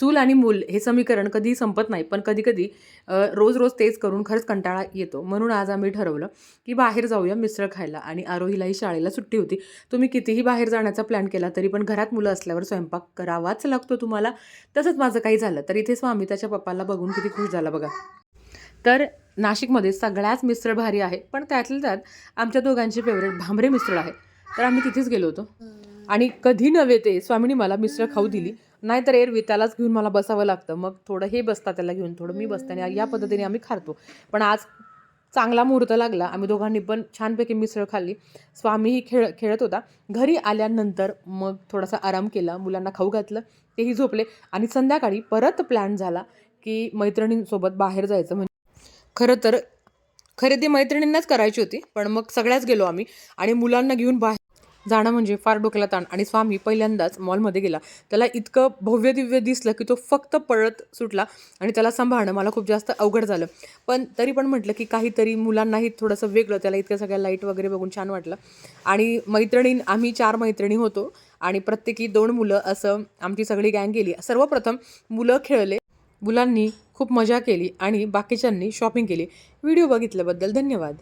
चूल आणि मूल हे समीकरण कधीही संपत नाही, पण कधी-कधी रोज रोज तेच करून खरंच कंटाळा येतो. म्हणून आज आम्ही ठरवलं की बाहेर जाऊया मिसळ खायला आणि आरोहीलाही शाळेला सुट्टी होती. तुम्ही कितीही बाहेर जाण्याचा प्लॅन केला तरी पण घरात मुलं असल्यावर स्वयंपाक करावाच लागतो तुम्हाला. तसंच माझं काही झालं. तर इथे स्वामी त्याच्या पप्पाला बघून किती खुश झाला बघा. तर नाशिकमध्ये सगळ्याच मिसळ भारी आहे, पण त्यातल्या त्यात आमच्या दोघांची फेवरेट भांबरे मिसळ आहे. तर आम्ही तिथेच गेलो होतो आणि कधी नव्हे ते स्वामीनी मला मिसळ खाऊ दिली. नाहीतर एरवी त्यालाच घेऊन मला बसावं लागतं. मग थोडं हे बसता त्याला घेऊन, थोडं मी बसते आणि या पद्धतीने आम्ही खातो. पण आज चांगला मुहूर्त लागला. आम्ही दोघांनी पण छानपैकी मिसळ खाल्ली. स्वामीही खेळत होता. घरी आल्यानंतर मग थोडासा आराम केला. मुलांना खाऊ घातलं. तेही झोपले आणि संध्याकाळी परत प्लॅन झाला, की मैत्रिणींसोबत बाहेर जायचं. म्हणजे खरं तर खरेदी मैत्रिणींनाच करायची होती, पण मग सगळ्याच गेलो आम्ही आणि मुलांना घेऊन बाहेर जाणं म्हणजे फार डोक्याला ताण. आणि स्वामी पहिल्यांदाच मॉलमध्ये गेला. त्याला इतकं भव्य दिव्य दिसलं, की तो फक्त पळत सुटला आणि त्याला सांभाळणं मला खूप जास्त अवघड झालं. पण तरी पण म्हटलं, की काहीतरी मुलांनाही थोडंसं वेगळं, त्याला इतक्या सगळ्या लाईट वगैरे बघून छान वाटलं. आणि आम्ही 4 मैत्रिणी होतो आणि प्रत्येकी 2 मुलं असं आमची सगळी गँग गेली. सर्वप्रथम मुलं खेळले, मुलांनी खूप मजा केली आणि बाकीच्यांनी शॉपिंग केली. व्हिडिओ बघितल्याबद्दल धन्यवाद.